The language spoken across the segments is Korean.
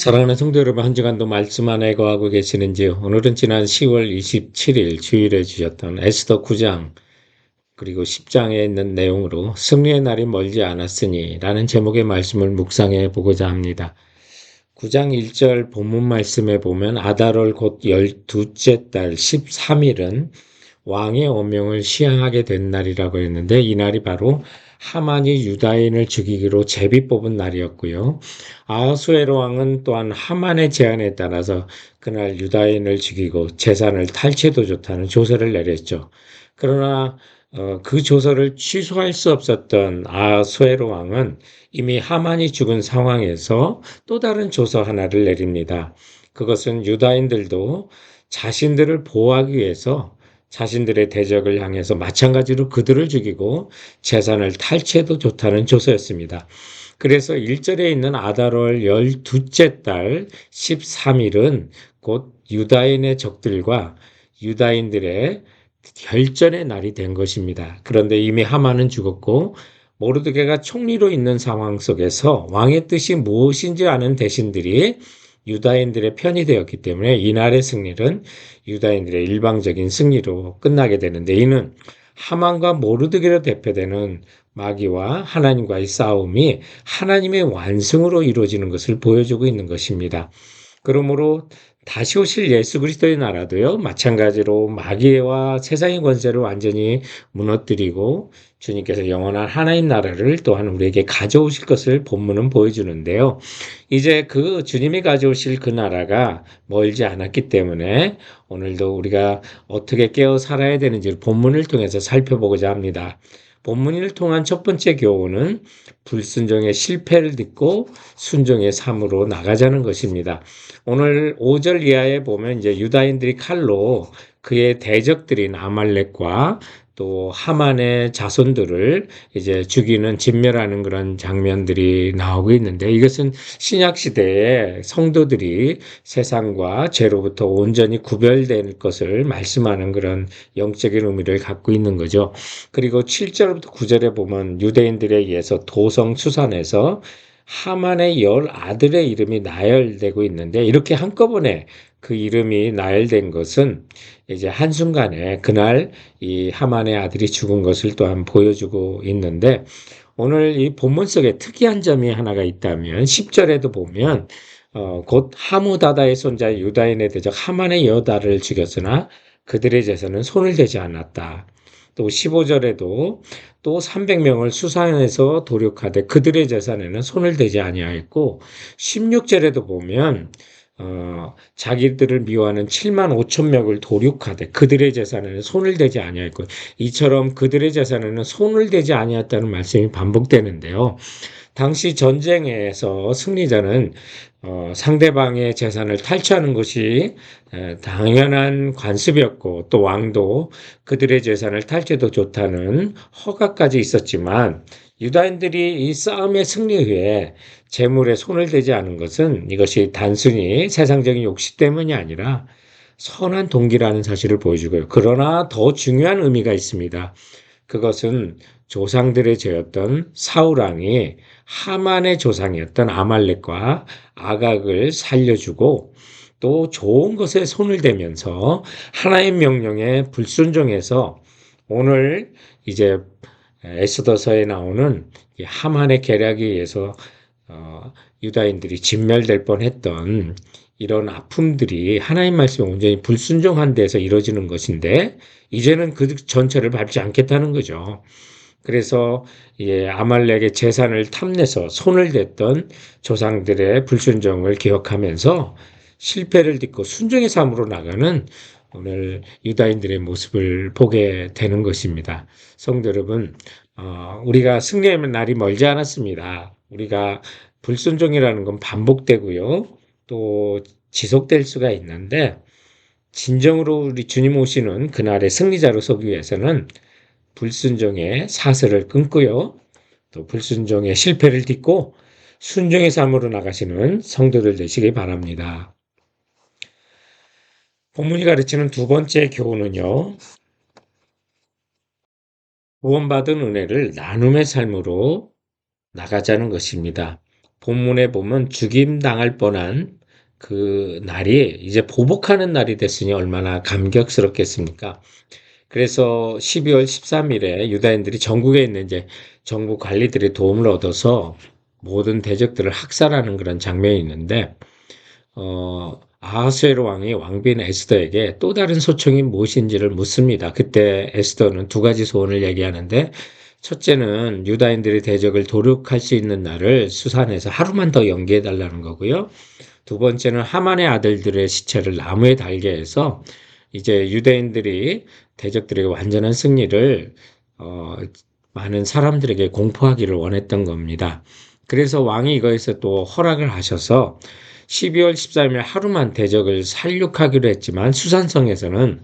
사랑하는 성도 여러분, 한 주간도 말씀 안에 거하고 계시는지요? 오늘은 지난 10월 27일 주일에 주셨던 에스더 9장 그리고 10장에 있는 내용으로 승리의 날이 멀지 않았으니 라는 제목의 말씀을 묵상해 보고자 합니다. 9장 1절 본문 말씀에 보면 아달월 곧 12째 달 13일은 왕의 어명을 시행하게 된 날이라고 했는데, 이 날이 바로 하만이 유다인을 죽이기로 제비 뽑은 날이었고요. 아하수에로 왕은 또한 하만의 제안에 따라서 그날 유다인을 죽이고 재산을 탈취해도 좋다는 조서를 내렸죠. 그러나 그 조서를 취소할 수 없었던 아하수에로 왕은 이미 하만이 죽은 상황에서 또 다른 조서 하나를 내립니다. 그것은 유다인들도 자신들을 보호하기 위해서 자신들의 대적을 향해서 마찬가지로 그들을 죽이고 재산을 탈취해도 좋다는 조서였습니다. 그래서 1절에 있는 아달월 12째 달 13일은 곧 유다인의 적들과 유다인들의 결전의 날이 된 것입니다. 그런데 이미 하만은 죽었고 모르드게가 총리로 있는 상황 속에서 왕의 뜻이 무엇인지 아는 대신들이 유다인들의 편이 되었기 때문에 이날의 승리는 유다인들의 일방적인 승리로 끝나게 되는데, 이는 하만과 모르드게로 대표되는 마귀와 하나님과의 싸움이 하나님의 완성으로 이루어지는 것을 보여주고 있는 것입니다. 그러므로 다시 오실 예수 그리스도의 나라도요, 마찬가지로 마귀와 세상의 권세를 완전히 무너뜨리고 주님께서 영원한 하나님 나라를 또한 우리에게 가져오실 것을 본문은 보여주는데요. 이제 그 주님이 가져오실 그 나라가 멀지 않았기 때문에 오늘도 우리가 어떻게 깨어 살아야 되는지를 본문을 통해서 살펴보고자 합니다. 본문을 통한 첫 번째 교훈은 불순종의 실패를 딛고 순종의 삶으로 나가자는 것입니다. 오늘 5절 이하에 보면 이제 유다인들이 칼로 그의 대적들인 아말렉과 또 하만의 자손들을 이제 죽이는 진멸하는 그런 장면들이 나오고 있는데, 이것은 신약 시대에 성도들이 세상과 죄로부터 온전히 구별될 것을 말씀하는 그런 영적인 의미를 갖고 있는 거죠. 그리고 7절부터 9절에 보면 유대인들에 의해서 도성 수산에서 하만의 10아들의 이름이 나열되고 있는데, 이렇게 한꺼번에 그 이름이 나열된 것은 이제 한순간에 그날 이 하만의 아들이 죽은 것을 또한 보여주고 있는데, 오늘 이 본문 속에 특이한 점이 하나가 있다면 10절에도 보면 곧 하무다다의 손자 유다인의 대적 하만의 여다를 죽였으나 그들의 제사는 손을 대지 않았다. 또 15절에도 또 300명을 수산해서 도륙하되 그들의 재산에는 손을 대지 아니하였고, 16절에도 보면 자기들을 미워하는 7만 5천 명을 도륙하되 그들의 재산에는 손을 대지 아니하였고, 이처럼 그들의 재산에는 손을 대지 아니하였다는 말씀이 반복되는데요. 당시 전쟁에서 승리자는 상대방의 재산을 탈취하는 것이 당연한 관습이었고, 또 왕도 그들의 재산을 탈취해도 좋다는 허가까지 있었지만, 유다인들이 이 싸움의 승리 후에 재물에 손을 대지 않은 것은 이것이 단순히 세상적인 욕심 때문이 아니라 선한 동기라는 사실을 보여주고요. 그러나 더 중요한 의미가 있습니다. 그것은 조상들의 죄였던 사울왕이 하만의 조상이었던 아말렉과 아각을 살려주고, 또 좋은 것에 손을 대면서 하나의 명령에 불순종해서 오늘 이제 에스더서에 나오는 이 하만의 계략에 의해서 유다인들이 진멸될 뻔했던 이런 아픔들이 하나님 말씀에 온전히 불순종한 데서 이루어지는 것인데, 이제는 그 전체를 밟지 않겠다는 거죠. 그래서 아말렉의 재산을 탐내서 손을 댔던 조상들의 불순종을 기억하면서 실패를 딛고 순종의 삶으로 나가는 오늘 유다인들의 모습을 보게 되는 것입니다. 성도 여러분, 우리가 승리의 날이 멀지 않았습니다. 우리가 불순종이라는 건 반복되고요, 또 지속될 수가 있는데, 진정으로 우리 주님 오시는 그날의 승리자로 서기 위해서는 불순종의 사슬을 끊고요, 또 불순종의 실패를 딛고 순종의 삶으로 나가시는 성도들 되시기 바랍니다. 본문이 가르치는 두 번째 교훈은요, 구원받은 은혜를 나눔의 삶으로 나가자는 것입니다. 본문에 보면 죽임 당할 뻔한 그 날이 이제 보복하는 날이 됐으니 얼마나 감격스럽겠습니까? 그래서 12월 13일에 유다인들이 전국에 있는 이제 정부 관리들의 도움을 얻어서 모든 대적들을 학살하는 그런 장면이 있는데, 아하수에로 왕이 왕비인 에스더에게 또 다른 소청이 무엇인지를 묻습니다. 그때 에스더는 두 가지 소원을 얘기하는데, 첫째는 유다인들이 대적을 도륙할 수 있는 날을 수산해서 하루만 더 연기해 달라는 거고요. 두 번째는 하만의 아들들의 시체를 나무에 달게 해서 이제 유대인들이 대적들에게 완전한 승리를 어, 많은 사람들에게 공포하기를 원했던 겁니다. 그래서 왕이 이거에서 또 허락을 하셔서 12월 13일 하루만 대적을 살육하기로 했지만 수산성에서는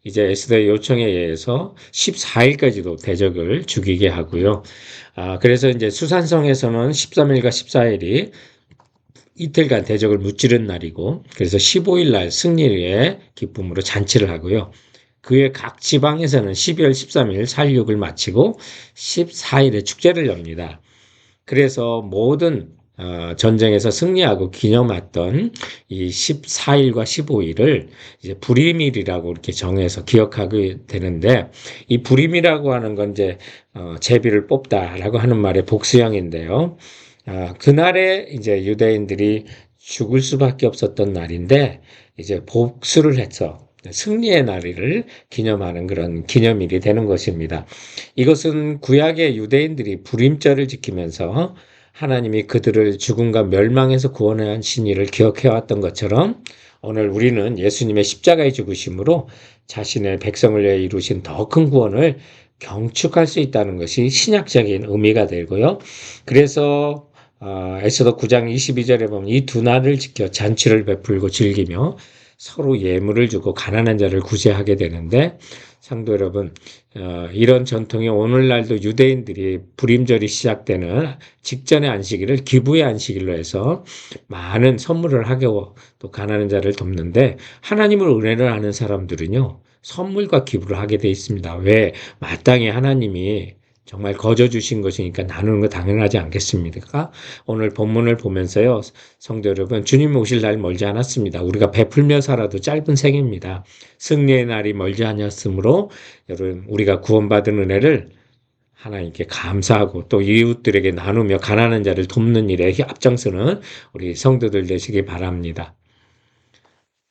이제 에스더의 요청에 의해서 14일까지도 대적을 죽이게 하고요. 그래서 이제 수산성에서는 13일과 14일이 이틀간 대적을 무찌른 날이고, 그래서 15일 날 승리의 기쁨으로 잔치를 하고요. 그의 각 지방에서는 12월 13일 살육을 마치고 14일에 축제를 엽니다. 그래서 모든 전쟁에서 승리하고 기념했던 이 14일과 15일을 이제 불임일이라고 이렇게 정해서 기억하게 되는데, 이 불임이라고 하는 건 이제 제비를 뽑다라고 하는 말의 복수형인데요. 그날에 이제 유대인들이 죽을 수밖에 없었던 날인데, 이제 복수를 해서 승리의 날을 기념하는 그런 기념일이 되는 것입니다. 이것은 구약의 유대인들이 불임절을 지키면서 하나님이 그들을 죽음과 멸망에서 구원한 신의를 기억해왔던 것처럼, 오늘 우리는 예수님의 십자가의 죽으심으로 자신의 백성을 위해 이루신 더 큰 구원을 경축할 수 있다는 것이 신약적인 의미가 되고요. 그래서 에스더 9장 22절에 보면 이 두 날을 지켜 잔치를 베풀고 즐기며 서로 예물을 주고 가난한 자를 구제하게 되는데, 성도 여러분, 이런 전통이 오늘날도 유대인들이 불임절이 시작되는 직전의 안식일을 기부의 안식일로 해서 많은 선물을 하고 또 가난한 자를 돕는데, 하나님을 은혜를 아는 사람들은요, 선물과 기부를 하게 돼 있습니다. 왜? 마땅히 하나님이 정말 거저 주신 것이니까 나누는 거 당연하지 않겠습니까? 오늘 본문을 보면서요, 성도 여러분, 주님 오실 날 멀지 않았습니다. 우리가 베풀며 살아도 짧은 생입니다. 승리의 날이 멀지 않았으므로 여러분, 우리가 구원받은 은혜를 하나님께 감사하고 또 이웃들에게 나누며 가난한 자를 돕는 일에 앞장서는 우리 성도들 되시기 바랍니다.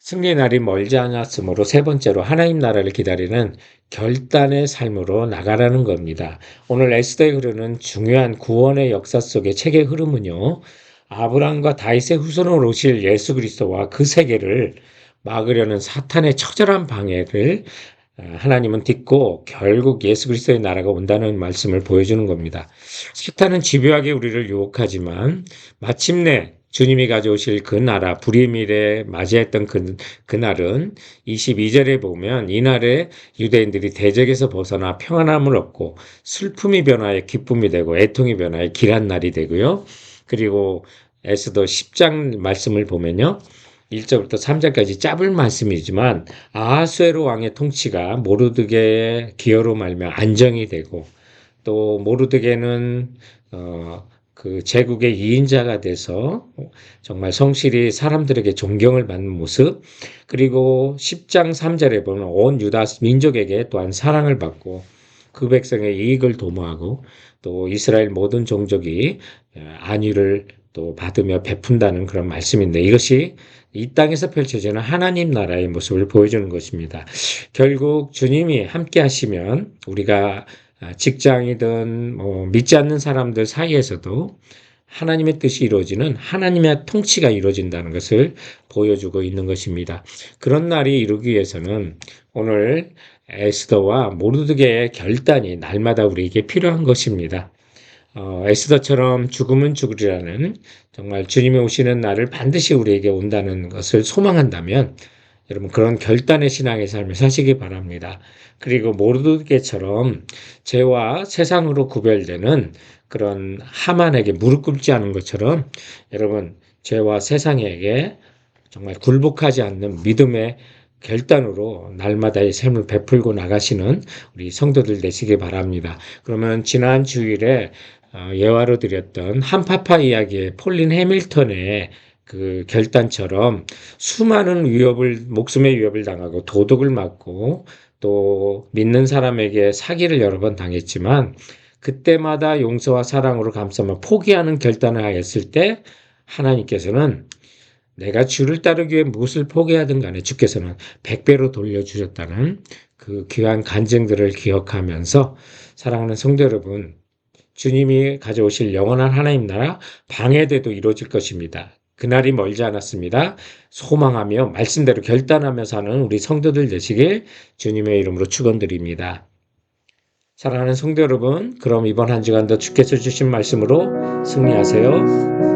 승리의 날이 멀지 않았으므로 세 번째로 하나님 나라를 기다리는 결단의 삶으로 나가라는 겁니다. 오늘 에스더에 흐르는 중요한 구원의 역사 속의 책의 흐름은요, 아브라함과 다윗의 후손으로 오실 예수 그리스도와 그 세계를 막으려는 사탄의 처절한 방해를 하나님은 딛고 결국 예수 그리스도의 나라가 온다는 말씀을 보여주는 겁니다. 사탄은 집요하게 우리를 유혹하지만 마침내 주님이 가져오실 그 나라 불임일에 맞이했던 그날은 22절에 보면 이날에 유대인들이 대적에서 벗어나 평안함을 얻고 슬픔이 변화해 기쁨이 되고 애통이 변화해 길한 날이 되고요. 그리고 에스더 10장 말씀을 보면요. 1절부터 3절까지 짧은 말씀이지만 아하수에로 왕의 통치가 모르드게의 기여로 말미암아 안정이 되고, 또 모르드게는 그 제국의 2인자가 돼서 정말 성실히 사람들에게 존경을 받는 모습, 그리고 10장 3절에 보면 온 유다 민족에게 또한 사랑을 받고 그 백성의 이익을 도모하고 또 이스라엘 모든 종족이 안위를 또 받으며 베푼다는 그런 말씀인데, 이것이 이 땅에서 펼쳐지는 하나님 나라의 모습을 보여주는 것입니다. 결국 주님이 함께 하시면 우리가 직장이든 믿지 않는 사람들 사이에서도 하나님의 뜻이 이루어지는 하나님의 통치가 이루어진다는 것을 보여주고 있는 것입니다. 그런 날이 이루기 위해서는 오늘 에스더와 모르드게의 결단이 날마다 우리에게 필요한 것입니다. 에스더처럼 죽으면 죽으리라는 정말 주님이 오시는 날을 반드시 우리에게 온다는 것을 소망한다면 여러분 그런 결단의 신앙의 삶을 사시기 바랍니다. 그리고 모르드게처럼 죄와 세상으로 구별되는 그런 하만에게 무릎 꿇지 않은 것처럼 여러분 죄와 세상에게 정말 굴복하지 않는 믿음의 결단으로 날마다의 삶을 베풀고 나가시는 우리 성도들 되시기 바랍니다. 그러면 지난 주일에 예화로 드렸던 한파파 이야기의 폴린 해밀턴의 그 결단처럼 수많은 목숨의 위협을 당하고 도둑을 맞고 또 믿는 사람에게 사기를 여러 번 당했지만 그때마다 용서와 사랑으로 감싸며 포기하는 결단을 하였을 때 하나님께서는 내가 주를 따르기 위해 무엇을 포기하든 간에 주께서는 100배로 돌려주셨다는 그 귀한 간증들을 기억하면서 사랑하는 성도 여러분, 주님이 가져오실 영원한 하나님 나라 방해돼도 이루어질 것입니다. 그날이 멀지 않았습니다. 소망하며 말씀대로 결단하며 사는 우리 성도들 되시길 주님의 이름으로 축원드립니다. 사랑하는 성도 여러분, 그럼 이번 한 주간도 주께서 주신 말씀으로 승리하세요.